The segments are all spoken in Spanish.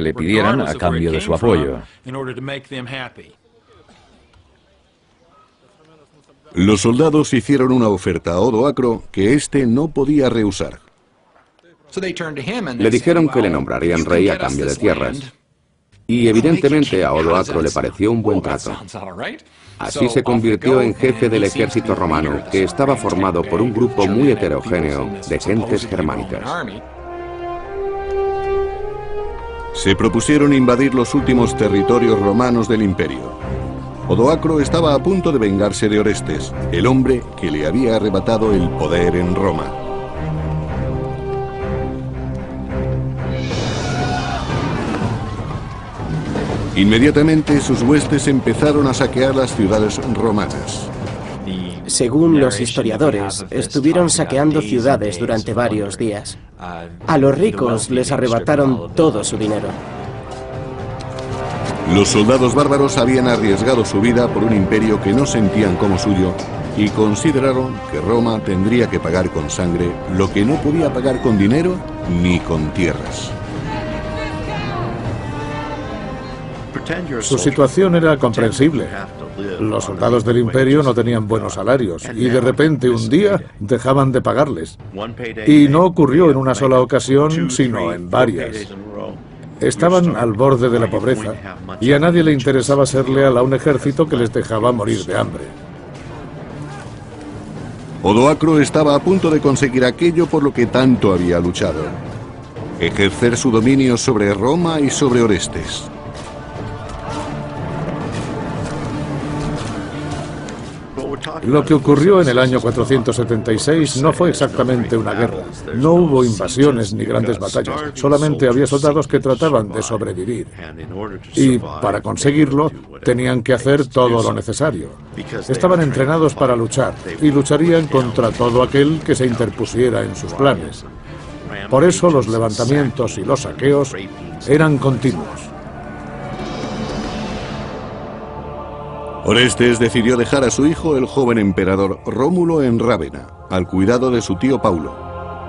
que le pidieran a cambio de su apoyo. Los soldados hicieron una oferta a Odoacro que éste no podía rehusar. Le dijeron que le nombrarían rey a cambio de tierras. Y evidentemente a Odoacro le pareció un buen trato. Así se convirtió en jefe del ejército romano, que estaba formado por un grupo muy heterogéneo de gentes germánicas. Se propusieron invadir los últimos territorios romanos del imperio. Odoacro estaba a punto de vengarse de Orestes, el hombre que le había arrebatado el poder en Roma. Inmediatamente sus huestes empezaron a saquear las ciudades romanas. Según los historiadores, estuvieron saqueando ciudades durante varios días. A los ricos les arrebataron todo su dinero. Los soldados bárbaros habían arriesgado su vida por un imperio que no sentían como suyo y consideraron que Roma tendría que pagar con sangre lo que no podía pagar con dinero ni con tierras. Su situación era comprensible. Los soldados del imperio no tenían buenos salarios y de repente un día dejaban de pagarles. Y no ocurrió en una sola ocasión, sino en varias. Estaban al borde de la pobreza y a nadie le interesaba ser leal a un ejército que les dejaba morir de hambre. Odoacro estaba a punto de conseguir aquello por lo que tanto había luchado: ejercer su dominio sobre Roma y sobre Orestes. Lo que ocurrió en el año 476 no fue exactamente una guerra. No hubo invasiones ni grandes batallas. Solamente había soldados que trataban de sobrevivir. Y para conseguirlo, tenían que hacer todo lo necesario. Estaban entrenados para luchar y lucharían contra todo aquel que se interpusiera en sus planes. Por eso los levantamientos y los saqueos eran continuos. Orestes decidió dejar a su hijo, el joven emperador Rómulo, en Rávena, al cuidado de su tío Paulo.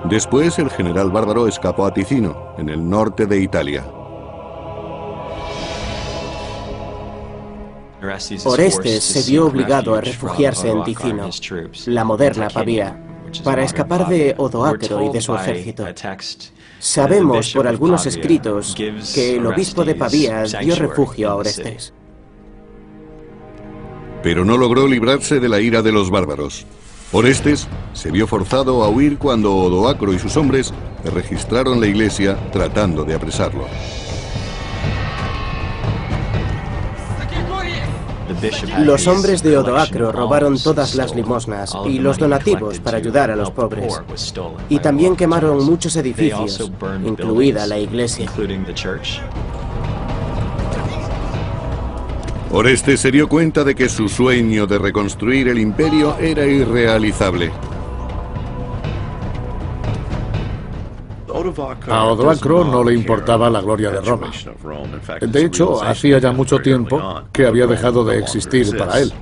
Después, el general bárbaro escapó a Ticino, en el norte de Italia. Orestes se vio obligado a refugiarse en Ticino, la moderna Pavía, para escapar de Odoacro y de su ejército. Sabemos por algunos escritos que el obispo de Pavía dio refugio a Orestes. Pero no logró librarse de la ira de los bárbaros. Orestes se vio forzado a huir cuando Odoacro y sus hombres registraron la iglesia tratando de apresarlo. Los hombres de Odoacro robaron todas las limosnas y los donativos para ayudar a los pobres. Y también quemaron muchos edificios, incluida la iglesia. Orestes se dio cuenta de que su sueño de reconstruir el imperio era irrealizable. A Odoacro no le importaba la gloria de Roma. De hecho, hacía ya mucho tiempo que había dejado de existir para él.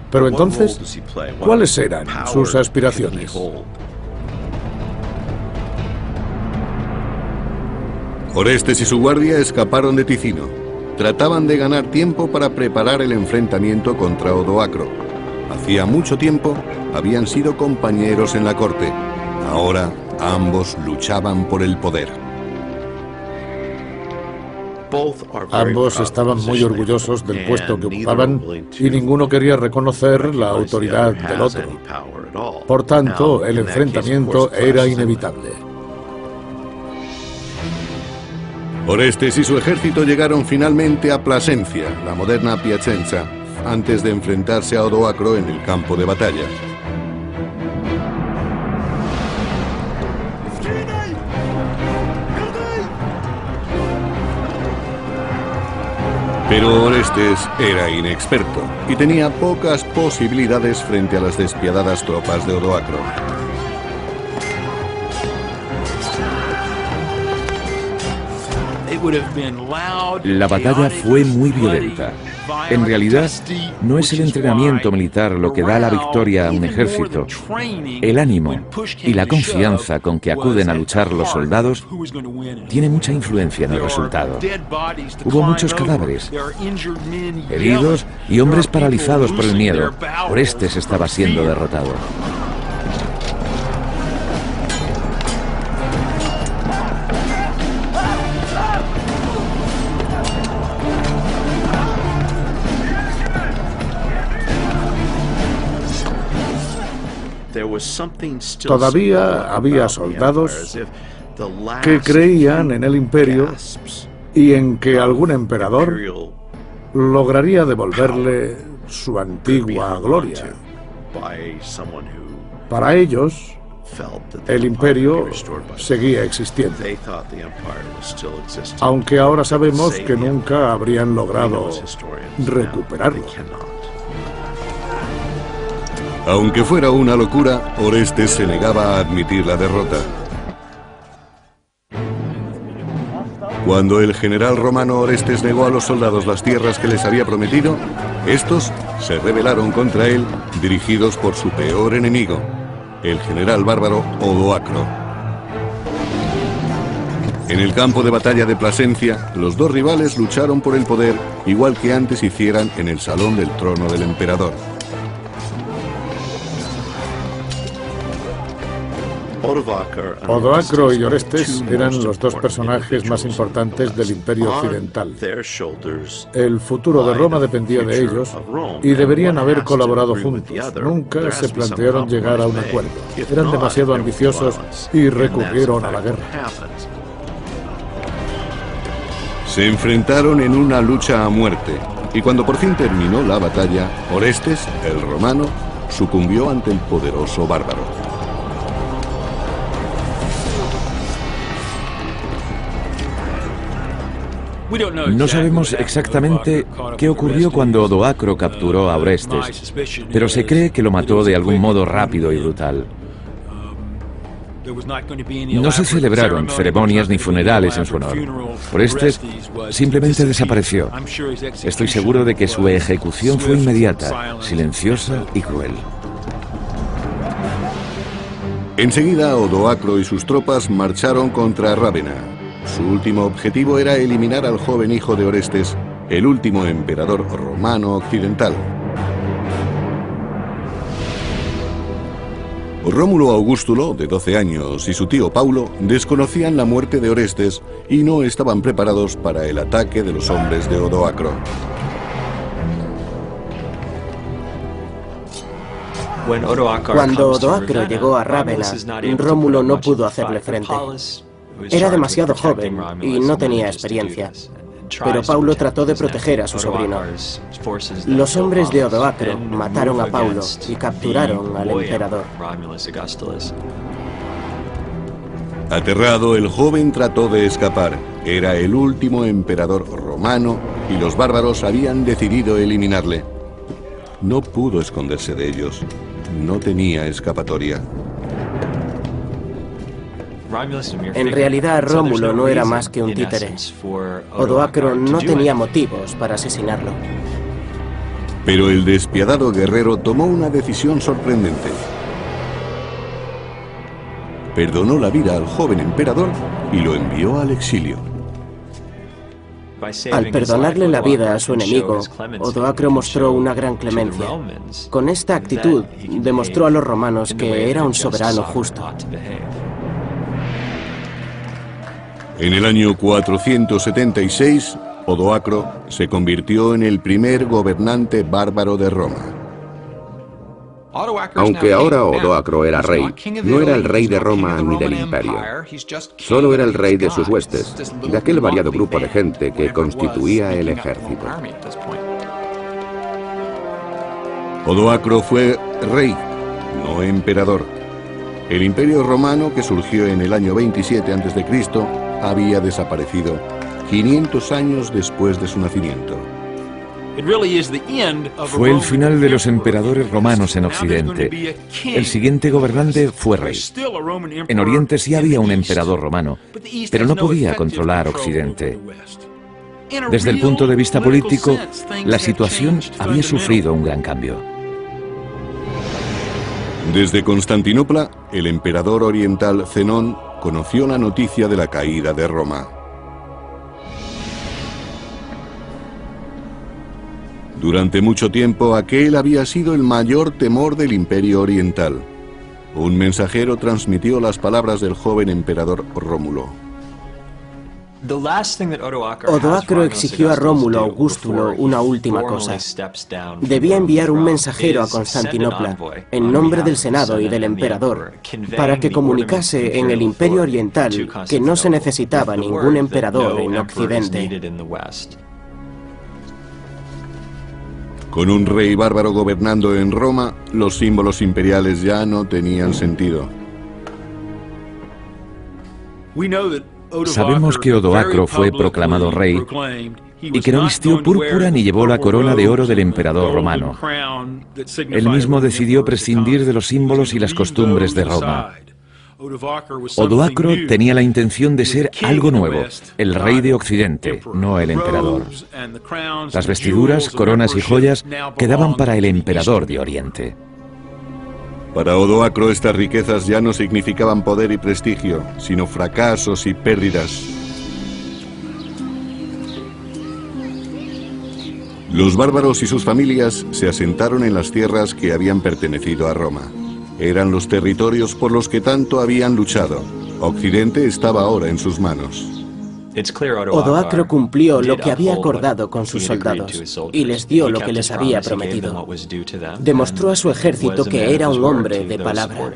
Pero entonces, ¿cuáles eran sus aspiraciones? Orestes y su guardia escaparon de Ticino. Trataban de ganar tiempo para preparar el enfrentamiento contra Odoacro. Hacía mucho tiempo habían sido compañeros en la corte. Ahora ambos luchaban por el poder. Ambos estaban muy orgullosos del puesto que ocupaban y ninguno quería reconocer la autoridad del otro. Por tanto, el enfrentamiento era inevitable. Orestes y su ejército llegaron finalmente a Plasencia, la moderna Piacenza, antes de enfrentarse a Odoacro en el campo de batalla. Pero Orestes era inexperto y tenía pocas posibilidades frente a las despiadadas tropas de Odoacro. La batalla fue muy violenta. En realidad, no es el entrenamiento militar lo que da la victoria a un ejército. El ánimo y la confianza con que acuden a luchar los soldados tiene mucha influencia en el resultado. Hubo muchos cadáveres, heridos y hombres paralizados por el miedo. Orestes estaba siendo derrotado. Todavía había soldados que creían en el imperio y en que algún emperador lograría devolverle su antigua gloria. Para ellos, el imperio seguía existiendo, aunque ahora sabemos que nunca habrían logrado recuperarlo. Aunque fuera una locura, Orestes se negaba a admitir la derrota. Cuando el general romano Orestes negó a los soldados las tierras que les había prometido, estos se rebelaron contra él, dirigidos por su peor enemigo, el general bárbaro Odoacro. En el campo de batalla de Plasencia, los dos rivales lucharon por el poder, igual que antes hicieran en el salón del trono del emperador. Odoacro y Orestes eran los dos personajes más importantes del Imperio Occidental. El futuro de Roma dependía de ellos y deberían haber colaborado juntos. Nunca se plantearon llegar a un acuerdo. Eran demasiado ambiciosos y recurrieron a la guerra. Se enfrentaron en una lucha a muerte, y cuando por fin terminó la batalla, Orestes, el romano, sucumbió ante el poderoso bárbaro. No sabemos exactamente qué ocurrió cuando Odoacro capturó a Orestes, pero se cree que lo mató de algún modo rápido y brutal. No se celebraron ceremonias ni funerales en su honor. Orestes simplemente desapareció. Estoy seguro de que su ejecución fue inmediata, silenciosa y cruel. Enseguida, Odoacro y sus tropas marcharon contra Rávena. Su último objetivo era eliminar al joven hijo de Orestes, el último emperador romano occidental. Rómulo Augustulo, de 12 años, y su tío Paulo desconocían la muerte de Orestes y no estaban preparados para el ataque de los hombres de Odoacro. Cuando Odoacro llegó a Rávena, Rómulo no pudo hacerle frente. Era demasiado joven y no tenía experiencia, pero Paulo trató de proteger a su sobrino. Los hombres de Odoacro mataron a Paulo y capturaron al emperador. Aterrado, el joven trató de escapar. Era el último emperador romano y los bárbaros habían decidido eliminarle. No pudo esconderse de ellos. No tenía escapatoria. En realidad, Rómulo no era más que un títere. Odoacro no tenía motivos para asesinarlo. Pero el despiadado guerrero tomó una decisión sorprendente. Perdonó la vida al joven emperador y lo envió al exilio. Al perdonarle la vida a su enemigo, Odoacro mostró una gran clemencia. Con esta actitud, demostró a los romanos que era un soberano justo. En el año 476, Odoacro se convirtió en el primer gobernante bárbaro de Roma. Aunque ahora Odoacro era rey, no era el rey de Roma ni del imperio. Solo era el rey de sus huestes, de aquel variado grupo de gente que constituía el ejército. Odoacro fue rey, no emperador. El imperio romano, que surgió en el año 27 a.C., había desaparecido 500 años después de su nacimiento. Fue el final de los emperadores romanos en Occidente. El siguiente gobernante fue rey. En Oriente sí había un emperador romano, pero no podía controlar Occidente. Desde el punto de vista político, la situación había sufrido un gran cambio. Desde Constantinopla, el emperador oriental Zenón conoció la noticia de la caída de Roma. Durante mucho tiempo, aquel había sido el mayor temor del Imperio Oriental. Un mensajero transmitió las palabras del joven emperador Rómulo. Odoacro exigió a Rómulo Augustulo una última cosa. Debía enviar un mensajero a Constantinopla, en nombre del Senado y del emperador, para que comunicase en el Imperio Oriental que no se necesitaba ningún emperador en Occidente. Con un rey bárbaro gobernando en Roma, los símbolos imperiales ya no tenían sentido. Sabemos que Odoacro fue proclamado rey y que no vistió púrpura ni llevó la corona de oro del emperador romano. Él mismo decidió prescindir de los símbolos y las costumbres de Roma. Odoacro tenía la intención de ser algo nuevo, el rey de Occidente, no el emperador. Las vestiduras, coronas y joyas quedaban para el emperador de Oriente. Para Odoacro estas riquezas ya no significaban poder y prestigio, sino fracasos y pérdidas. Los bárbaros y sus familias se asentaron en las tierras que habían pertenecido a Roma. Eran los territorios por los que tanto habían luchado. Occidente estaba ahora en sus manos. Odoacro cumplió lo que había acordado con sus soldados y les dio lo que les había prometido. Demostró a su ejército que era un hombre de palabra.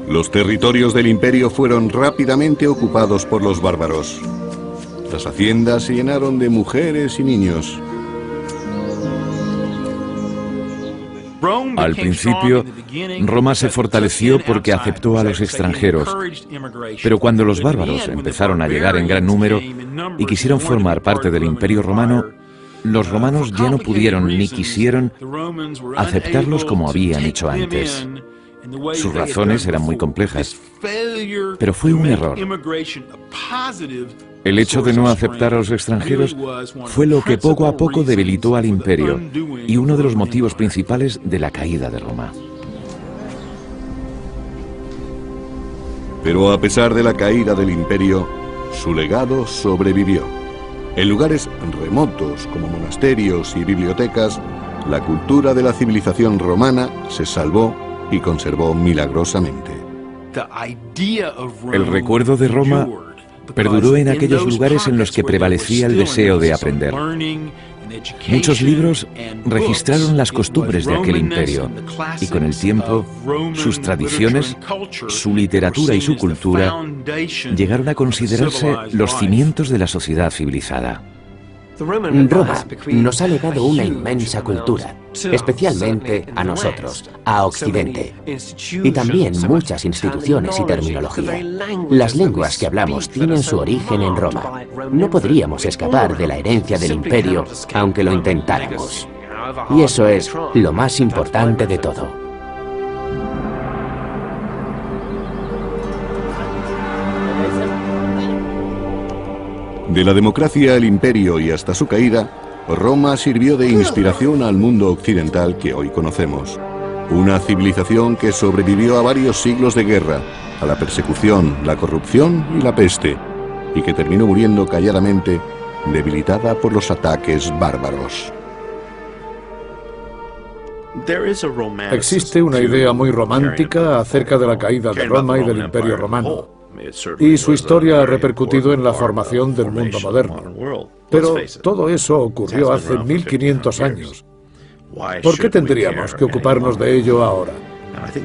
Los territorios del imperio fueron rápidamente ocupados por los bárbaros. Las haciendas se llenaron de mujeres y niños. Al principio, Roma se fortaleció porque aceptó a los extranjeros, pero cuando los bárbaros empezaron a llegar en gran número y quisieron formar parte del Imperio Romano, los romanos ya no pudieron ni quisieron aceptarlos como habían hecho antes. Sus razones eran muy complejas, pero fue un error. El hecho de no aceptar a los extranjeros fue lo que poco a poco debilitó al imperio y uno de los motivos principales de la caída de Roma. Pero a pesar de la caída del imperio, su legado sobrevivió. En lugares remotos como monasterios y bibliotecas, la cultura de la civilización romana se salvó y conservó milagrosamente. El recuerdo de Roma perduró en aquellos lugares en los que prevalecía el deseo de aprender. Muchos libros registraron las costumbres de aquel imperio y con el tiempo sus tradiciones, su literatura y su cultura llegaron a considerarse los cimientos de la sociedad civilizada. Roma nos ha legado una inmensa cultura, especialmente a nosotros, a Occidente, y también muchas instituciones y terminología. Las lenguas que hablamos tienen su origen en Roma. No podríamos escapar de la herencia del imperio, aunque lo intentáramos. Y eso es lo más importante de todo. De la democracia al imperio y hasta su caída, Roma sirvió de inspiración al mundo occidental que hoy conocemos. Una civilización que sobrevivió a varios siglos de guerra, a la persecución, la corrupción y la peste, y que terminó muriendo calladamente, debilitada por los ataques bárbaros. Existe una idea muy romántica acerca de la caída de Roma y del Imperio Romano. Y su historia ha repercutido en la formación del mundo moderno. Pero todo eso ocurrió hace 1500 años. ¿Por qué tendríamos que ocuparnos de ello ahora?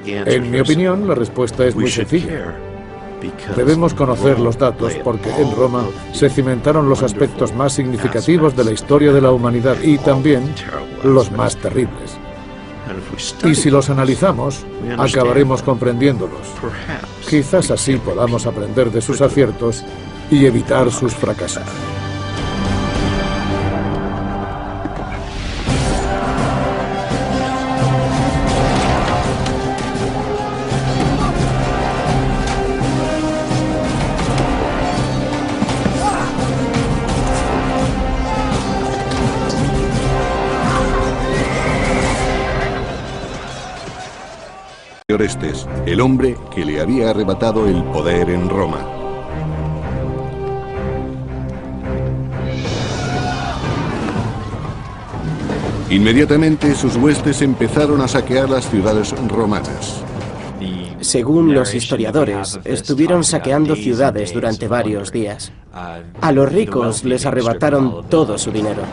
En mi opinión, la respuesta es muy sencilla. Debemos conocer los datos porque en Roma se cimentaron los aspectos más significativos de la historia de la humanidad y también los más terribles. Y si los analizamos, acabaremos comprendiéndolos. Quizás así podamos aprender de sus aciertos y evitar sus fracasos. Orestes, el hombre que le había arrebatado el poder en Roma. Inmediatamente sus huestes empezaron a saquear las ciudades romanas. Según los historiadores, estuvieron saqueando ciudades durante varios días. A los ricos les arrebataron todo su dinero.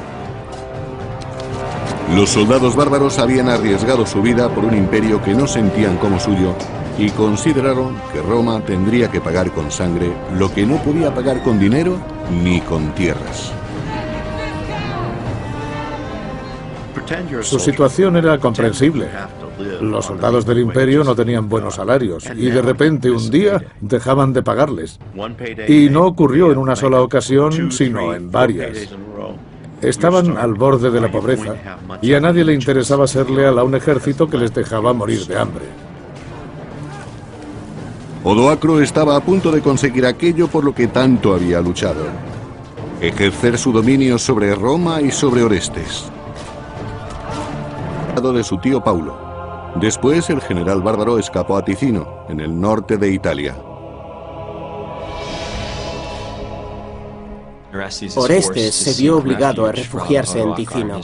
Los soldados bárbaros habían arriesgado su vida por un imperio que no sentían como suyo y consideraron que Roma tendría que pagar con sangre lo que no podía pagar con dinero ni con tierras. Su situación era comprensible. Los soldados del imperio no tenían buenos salarios y de repente un día dejaban de pagarles. Y no ocurrió en una sola ocasión, sino en varias. Estaban al borde de la pobreza y a nadie le interesaba ser leal a un ejército que les dejaba morir de hambre. Odoacro estaba a punto de conseguir aquello por lo que tanto había luchado: ejercer su dominio sobre Roma y sobre Orestes, de su tío Paulo. Después el general bárbaro escapó a Ticino, en el norte de Italia. Orestes se vio obligado a refugiarse en Ticino,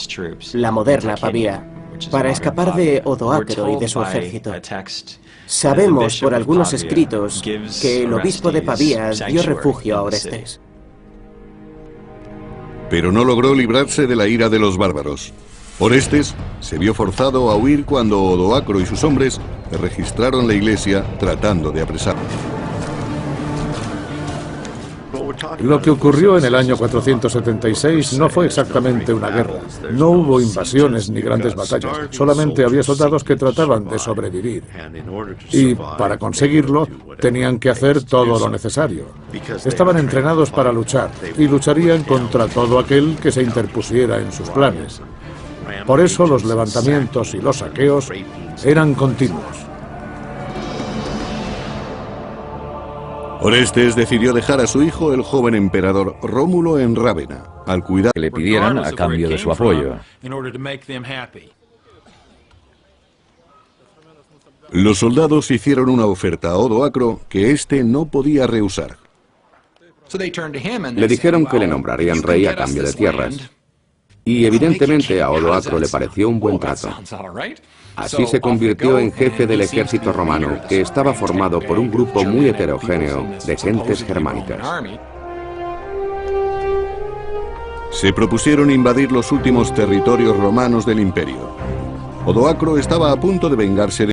la moderna Pavía, para escapar de Odoacro y de su ejército. Sabemos por algunos escritos que el obispo de Pavía dio refugio a Orestes. Pero no logró librarse de la ira de los bárbaros. Orestes se vio forzado a huir cuando Odoacro y sus hombres registraron la iglesia tratando de apresarlo. Lo que ocurrió en el año 476 no fue exactamente una guerra. No hubo invasiones ni grandes batallas. Solamente había soldados que trataban de sobrevivir. Y para conseguirlo, tenían que hacer todo lo necesario. Estaban entrenados para luchar y lucharían contra todo aquel que se interpusiera en sus planes. Por eso los levantamientos y los saqueos eran continuos. Orestes decidió dejar a su hijo, el joven emperador Rómulo, en Rávena, al cuidado Que le pidieran a cambio de su apoyo. Los soldados hicieron una oferta a Odoacro que éste no podía rehusar. Le dijeron que le nombrarían rey a cambio de tierras. Y evidentemente a Odoacro le pareció un buen trato. Así se convirtió en jefe del ejército romano, que estaba formado por un grupo muy heterogéneo de gentes germánicas. Se propusieron invadir los últimos territorios romanos del imperio. Odoacro estaba a punto de vengarse de